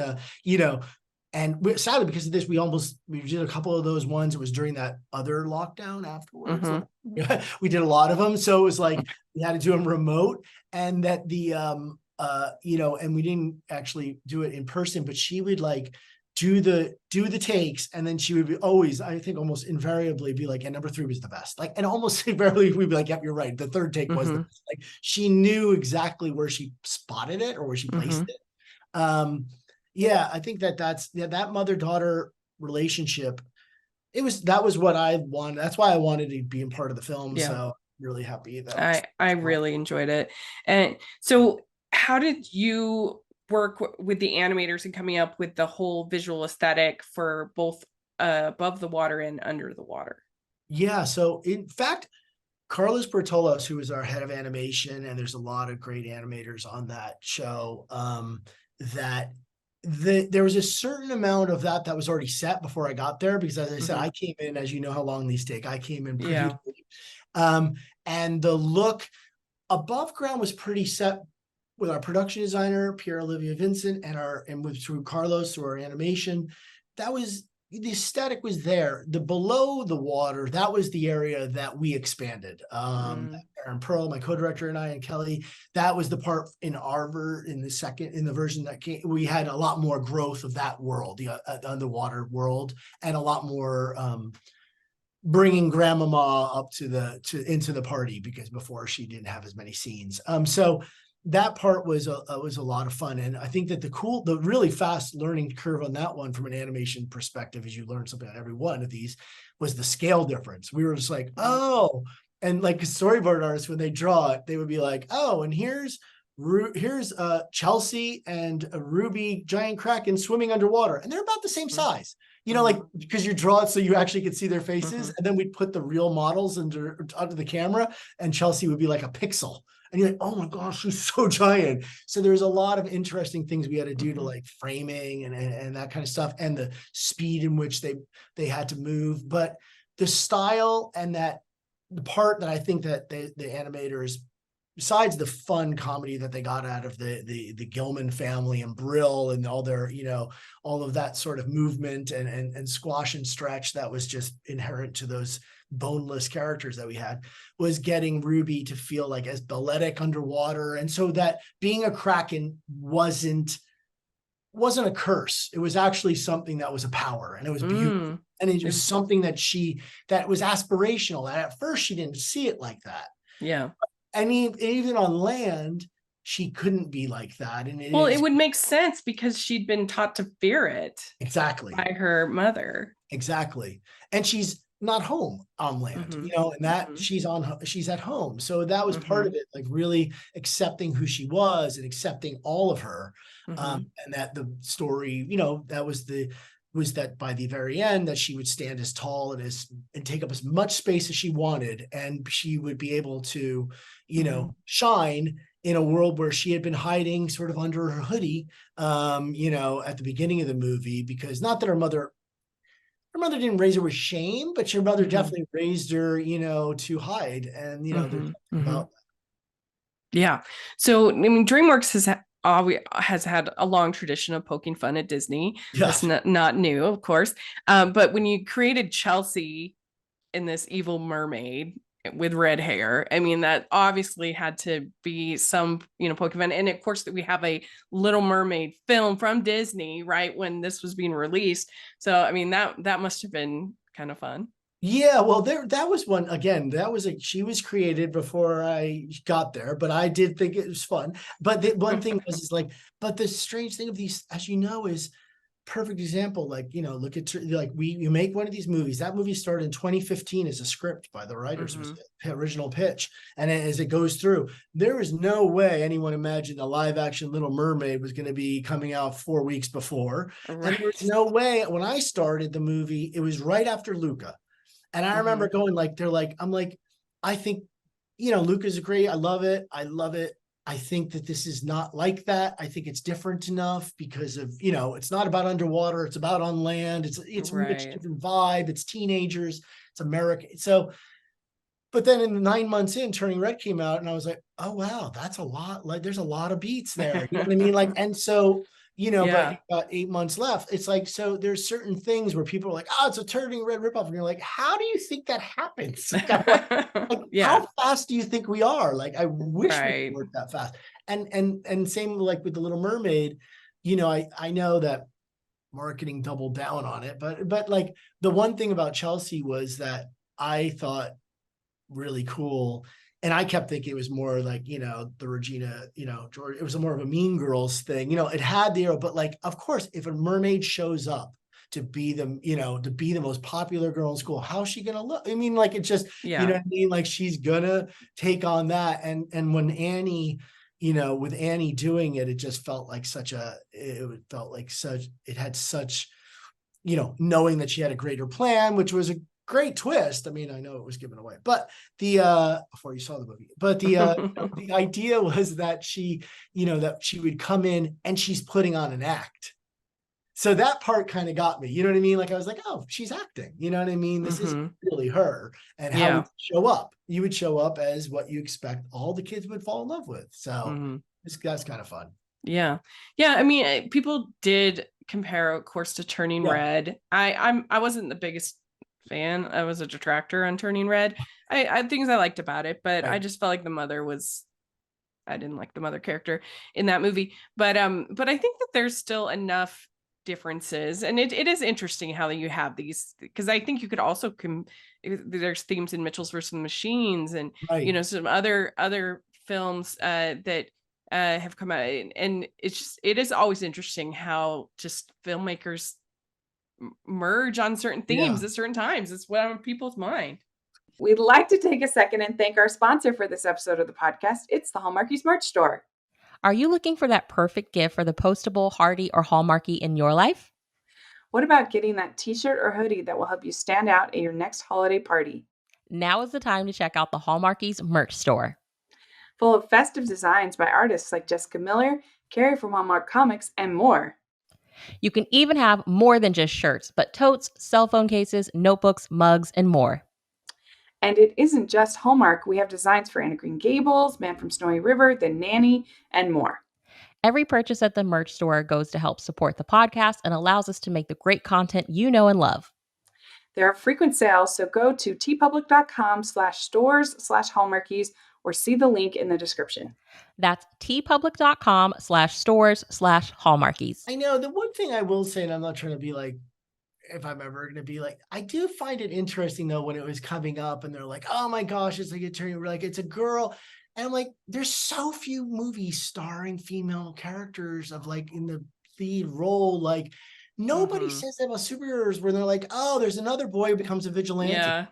and sadly, because of this, we did a couple of those ones. It was during that other lockdown afterwards. We did a lot of them. So it was like, we had to do them remote, and that and we didn't actually do it in person, but she would like do the takes. And then she would be always, I think almost invariably be like, and number 3 was the best. Like, and almost invariably we'd be like, yep, you're right. The third take was the best. Like she knew exactly where she spotted it or where she placed it. Yeah, I think that mother-daughter relationship, that was what I wanted. That's why I wanted to be a part of the film. Yeah. So really happy that I really enjoyed it. And so how did you work with the animators and coming up with the whole visual aesthetic for both above the water and under the water? Yeah, so in fact, Carlos Bertolos, who is our head of animation, and there's a lot of great animators on that show, there was a certain amount of that was already set before I got there, because as I said, I came in, as you know how long these take, I came in pretty late. And the look above ground was pretty set with our production designer, Pierre-Olivier Vincent, through Carlos, through our animation. The aesthetic was there. The below the water, that was the area that we expanded. Aaron Pearl, my co-director, and I, and Kelly, that was the part in the version that came, we had a lot more growth of that world, the underwater world, and a lot more bringing grandmama up into the party, because before she didn't have as many scenes. So that part was a lot of fun. And I think that the really fast learning curve on that one from an animation perspective, as you learn something on every one of these, was the scale difference. We were just like, oh, and like storyboard artists, when they draw it, they would be like, oh, and here's Chelsea and a Ruby giant kraken swimming underwater, and they're about the same size, like, because you draw it so you actually could see their faces. And then we'd put the real models under the camera, and Chelsea would be like a pixel. And you're like, oh my gosh, she's so giant. So there's a lot of interesting things we had to do to like framing and that kind of stuff, and the speed in which they had to move. But the style and the part that I think that the animators, besides the fun comedy that they got out of the Gillman family and Brill and all their, all of that sort of movement and squash and stretch that was just inherent to those boneless characters that we had, was getting Ruby to feel like as balletic underwater. And so that being a Kraken wasn't a curse. It was actually something that was a power, and it was beautiful. And it was something that was aspirational. And at first she didn't see it like that. Yeah. And even on land, she couldn't be like that. And it would make sense because she'd been taught to fear it. Exactly. By her mother. Exactly. And she's not home on land, and that she's at home. So that was part of it, like really accepting who she was and accepting all of her. And that the story, that was that by the very end that she would stand as tall and take up as much space as she wanted. And she would be able to, shine in a world where she had been hiding sort of under her hoodie, at the beginning of the movie, because not that her mother didn't raise her with shame, but your mother definitely raised her, to hide. And, there's about that. Yeah. So, I mean, DreamWorks has had a long tradition of poking fun at Disney. Yes. That's not new, of course. But when you created Chelsea in this evil mermaid with red hair, I mean, that obviously had to be some, poking fun. And of course, that we have a Little Mermaid film from Disney, right, when this was being released. So, I mean, that must have been kind of fun. Yeah, well, that was one, again, she was created before I got there, but I did think it was fun. But the one thing but the strange thing of these, as you know, is perfect example. Like, look at, like, you make one of these movies. That movie started in 2015 as a script by the writers, was the original pitch. And as it goes through, there is no way anyone imagined a live action Little Mermaid was going to be coming out 4 weeks before. Right. And there was no way, when I started the movie, it was right after Luca. And I remember going I think, Luca's great. I love it. I think that this is not like that. I think it's different enough because of, it's not about underwater. It's about on land. It's a much different vibe. It's teenagers. It's American. So, but then in the 9 months in, Turning Red came out, and I was like, oh, wow, that's a lot. Like, there's a lot of beats there. You know what I mean? Like, and so, but about 8 months left. It's like, so there's certain things where people are like, oh, it's a Turning Red ripoff. And you're like, how do you think that happens? How fast do you think we are? Like, I wish we worked that fast. And same like with the Little Mermaid, I know that marketing doubled down on it, but like the one thing about Chelsea was that I thought really cool. And I kept thinking it was more like, the Regina, George, it was more of a Mean Girls thing. It had but like, of course, if a mermaid shows up to be the most popular girl in school, how's she going to look? I mean, like, it just, you know what I mean? Like, she's going to take on that. And when Annie, with Annie doing it, it just felt like it had such, knowing that she had a greater plan, which was a great twist. I mean, I know it was given away, but before you saw the movie, but the idea was that she would come in and she's putting on an act. So that part kind of got me, you know what I mean? Like, I was like, oh, she's acting, you know what I mean? This isn't really her. And how would you show up? You would show up as what you expect all the kids would fall in love with. So that's kind of fun. Yeah. Yeah. I mean, people did compare, of course, to Turning Red. I wasn't the biggest fan. I was a detractor on Turning Red. I things I liked about it, but I just felt like I didn't like the mother character in that movie. But I think that there's still enough differences, and it is interesting how you have these, because I think you could also there's themes in Mitchell's versus the Machines, and some other films that have come out, and it is always interesting how just filmmakers merge on certain themes at certain times. It's what on people's mind. We'd like to take a second and thank our sponsor for this episode of the podcast. It's the Hallmarkies merch store. Are you looking for that perfect gift for the postable, Hardy, or Hallmarky in your life? What about getting that t-shirt or hoodie that will help you stand out at your next holiday party? Now is the time to check out the Hallmarkies merch store. Full of festive designs by artists like Jessica Miller, Carrie from Hallmark Comics, and more. You can even have more than just shirts, but totes, cell phone cases, notebooks, mugs, and more. And it isn't just Hallmark. We have designs for Anna Green Gables, Man from Snowy River, The Nanny, and more. Every purchase at the merch store goes to help support the podcast and allows us to make the great content you know and love. There are frequent sales, so go to tpublic.com/stores/hallmarkies or see the link in the description. That's tpublic.com/stores/hallmarkies. I know the one thing I will say, and I'm not trying to be like, if I'm ever going to be like, I do find it interesting though, when it was coming up and they're like, oh my gosh, it's like a turning, like it's a girl. And I'm like, there's so few movies starring female characters of like in the lead role. Like nobody says that about superheroes where they're like, oh, there's another boy who becomes a vigilante. Yeah.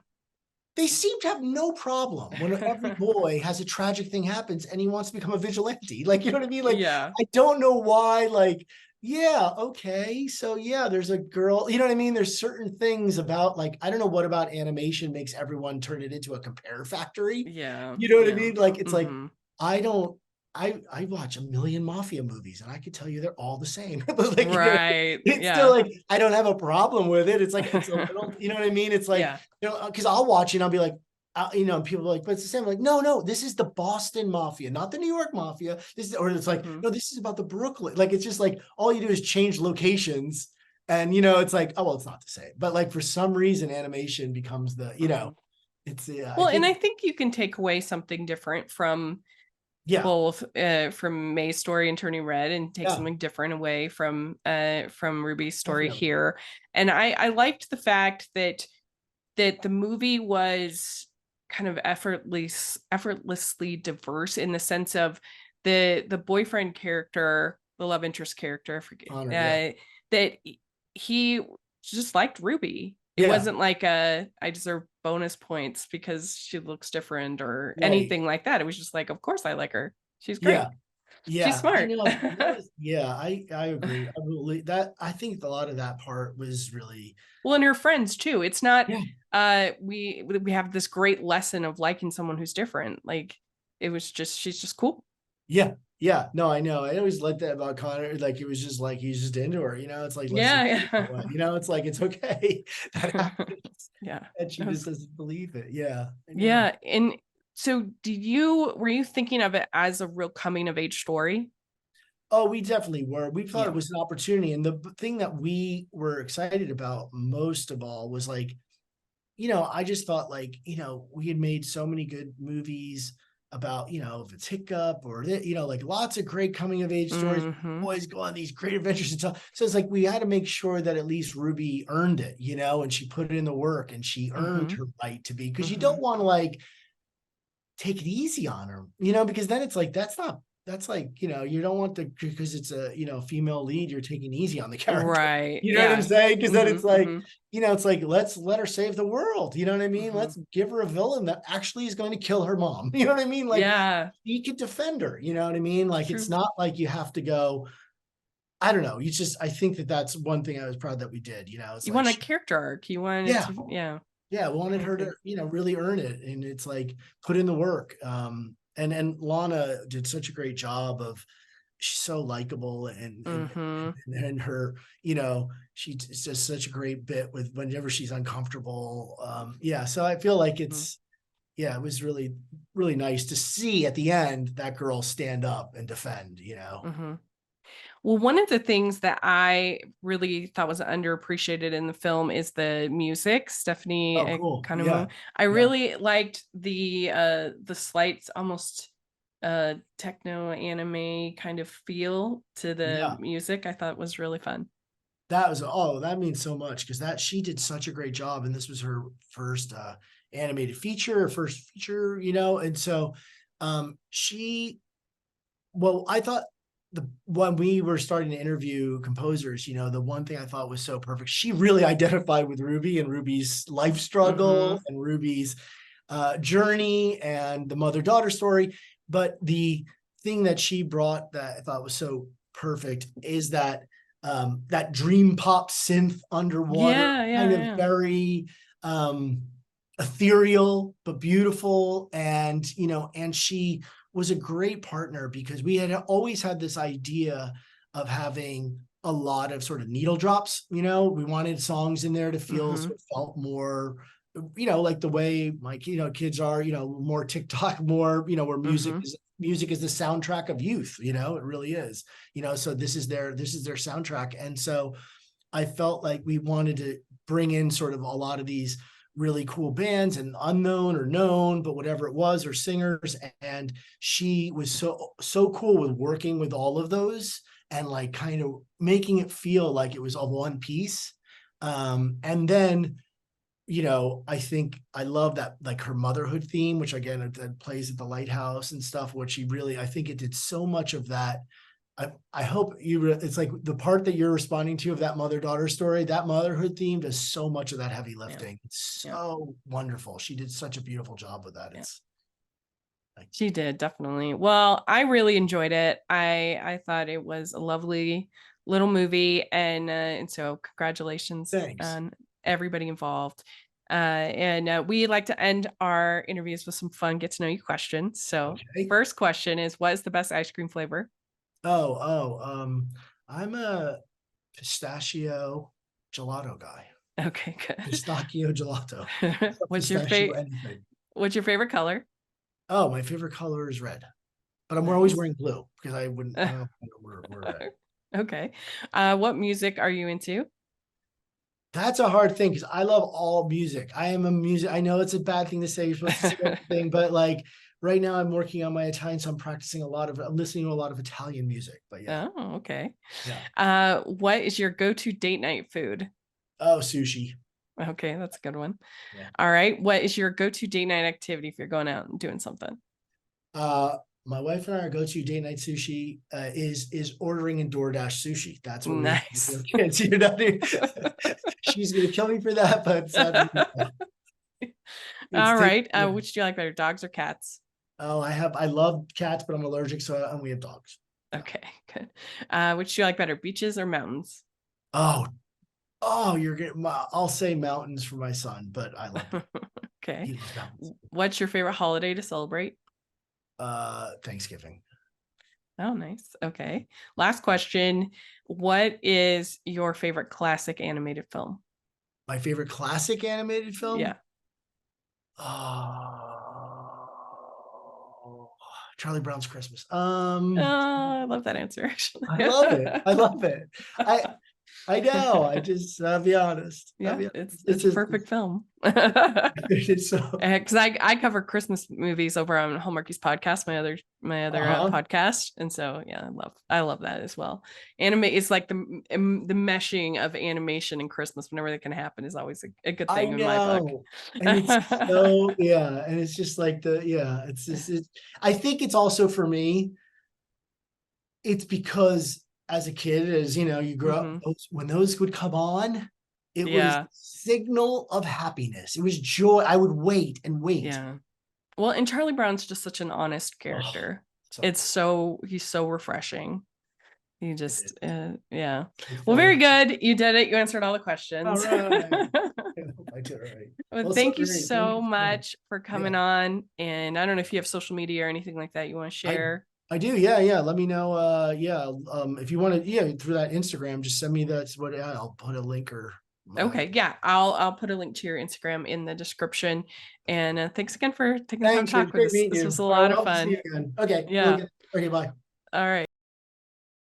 They seem to have no problem when every boy has a tragic thing happens and he wants to become a vigilante. Like, you know what I mean? Like, Yeah. I don't know why, like, yeah, okay. So yeah, there's a girl, you know what I mean? There's certain things about like, I don't know what about animation makes everyone turn it into a compare factory. Yeah. You know what I mean? Like, it's like, Mhm. I watch a million mafia movies and I could tell you they're all the same. Like, you know, Right. it's Yeah. still like, I don't have a problem with it. It's like, it's a little, you know what I mean? It's like, Yeah. you know, because I'll watch it and I'll be like, you know, people are like, but it's the same. I'm like, no, this is the Boston Mafia, not the New York Mafia. This is, or it's like, no, this is about the Brooklyn. Like, it's just like, all you do is change locations. And, you know, it's like, oh, well, it's not the same. But like, for some reason, animation becomes the, you know, it's, Well, and I think you can take away something different from both from May's story and Turning Red and take something different away from Ruby's story here. And I liked the fact that the movie was kind of effortlessly diverse in the sense of the boyfriend character, the love interest character, I forget, that he just liked Ruby. It wasn't like I deserve bonus points because she looks different or anything like that. It was just like, of course I like her. She's great. Yeah. She's smart. You know, I agree. I really, that, I think a lot of that part was really well, and her friends too. It's not we have this great lesson of liking someone who's different. Like it was just, she's just cool. Yeah. No, I know. I always liked that about Connor. Like it was just like he's just into her, you know. It's like you know, it's like it's okay that happens. And she just doesn't believe it. Yeah. And so were you thinking of it as a real coming of age story? Oh, we definitely were. We thought it was an opportunity. And the thing that we were excited about most of all was like, you know, I just thought like, you know, we had made so many good movies about, you know, if it's Hiccup or, you know, like lots of great coming of age stories, boys go on these great adventures and stuff. So it's like, we had to make sure that at least Ruby earned it, you know, and she put it in the work and she earned her right to be, because you don't want to like take it easy on her, you know, because then it's like, that's like, you know, you don't want because it's a, you know, female lead, you're taking easy on the character. Right. You know what I'm saying? Because then it's like, you know, it's like, let's let her save the world. You know what I mean? Let's give her a villain that actually is going to kill her mom. You know what I mean? Like, he could defend her. You know what I mean? Like, it's not like you have to go, I don't know. I think that's one thing I was proud that we did, you know. It's you like want a character arc. You want wanted her to, you know, really earn it. And it's like, put in the work. And Lana did such a great job of, she's so likable and her, you know, she's just such a great bit with whenever she's uncomfortable. So I feel like it's, it was really, really nice to see at the end that girl stand up and defend, you know. Well, one of the things that I really thought was underappreciated in the film is the music. Stephanie I really liked the slight almost techno anime kind of feel to the music. I thought was really fun. That means so much, because she did such a great job, and this was her first animated feature, you know, and so I thought when we were starting to interview composers, you know, the one thing I thought was so perfect, she really identified with Ruby and Ruby's life struggle and Ruby's journey and the mother-daughter story. But the thing that she brought that I thought was so perfect is that that dream pop synth underwater, kind of very ethereal but beautiful, and you know, and she was a great partner, because we had always had this idea of having a lot of sort of needle drops. You know, we wanted songs in there to feel felt more, you know, like the way like, you know, kids are, you know, more TikTok, more, you know, where music is the soundtrack of youth, you know, it really is, you know, so this is their soundtrack. And so I felt like we wanted to bring in sort of a lot of these really cool bands and unknown or known, but whatever it was, or singers. And she was so cool with working with all of those and like kind of making it feel like it was all one piece. And then, I think I love that, like her motherhood theme, which again, that plays at the lighthouse and stuff, which I think it did so much of that. I hope it's like the part that you're responding to of that mother-daughter story, that motherhood theme does so much of that heavy lifting. Yeah. It's so wonderful. She did such a beautiful job with that. Yeah. It's like, she did, definitely. Well, I really enjoyed it. I thought it was a lovely little movie, and so congratulations on everybody involved. And we like to end our interviews with some fun get to know you questions. So first question is, what is the best ice cream flavor? I'm a pistachio gelato guy. Okay, good. Pistachio gelato. What's your favorite color? Oh, my favorite color is red, but I'm always wearing blue because I don't wear red. Okay. What music are you into? That's a hard thing because I love all music. I am a music. I know it's a bad thing to say. You're supposed to say everything, but like right now I'm working on my Italian, so I'm listening to a lot of Italian music. But yeah. Oh, okay. Yeah. What is your go-to date night food? Oh, sushi. Okay, that's a good one. Yeah. All right. What is your go-to date night activity if you're going out and doing something? My wife and I, our go-to date night sushi is ordering in DoorDash sushi. That's what nice. We do. She's gonna kill me for that, but all right. Which do you like better, dogs or cats? Oh, I love cats, but I'm allergic, and we have dogs. Okay, good. Which do you like better, beaches or mountains? You're getting. I'll say mountains for my son, but I love it. Okay. He loves mountains. What's your favorite holiday to celebrate? Thanksgiving. Oh, nice. Okay. Last question. What is your favorite classic animated film? My favorite classic animated film? Yeah. Charlie Brown's Christmas. I love that answer, actually. I love it. I know. I'll be honest. Yeah, it's a perfect film. It's so, because I cover Christmas movies over on Hallmarky's podcast, my other podcast, and so yeah, I love that as well. Anime is like the meshing of animation and Christmas whenever that can happen is always a good thing in my book. And it's so and it's just like it's just I think it's also for me. It's because as a kid, as you grow up, when those would come on, it was a signal of happiness. It was joy. I would wait and wait. Yeah. Well, and Charlie Brown's just such an honest character. He's so refreshing. He just, yeah. Well, very good. You did it. You answered all the questions. All right. I did all right. Well, thank you so much for coming on. And I don't know if you have social media or anything like that you want to share. I do. Yeah. Let me know. If you want to, through that Instagram, just send me I'll put a link or. Okay. Yeah. I'll put a link to your Instagram in the description. And thanks again for taking the time to talk with us. This was a lot of fun. Okay. Yeah. Okay. Bye. All right.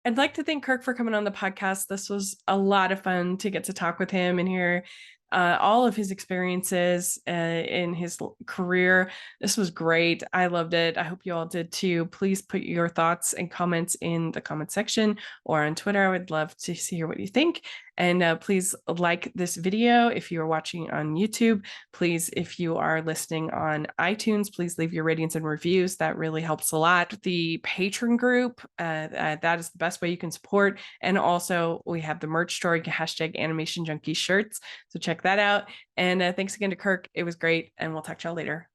I'd like to thank Kirk for coming on the podcast. This was a lot of fun to get to talk with him and hear all of his experiences in his career. This was great. I loved it. I hope you all did too. Please put your thoughts and comments in the comment section or on Twitter. I would love to hear what you think. And please like this video if you're watching on YouTube. Please, if you are listening on iTunes, please leave your ratings and reviews. That really helps a lot. The Patreon group, that is the best way you can support. And also we have the merch store, #Animation Junkie shirts. So check that out. And thanks again to Kirk. It was great. And we'll talk to y'all later.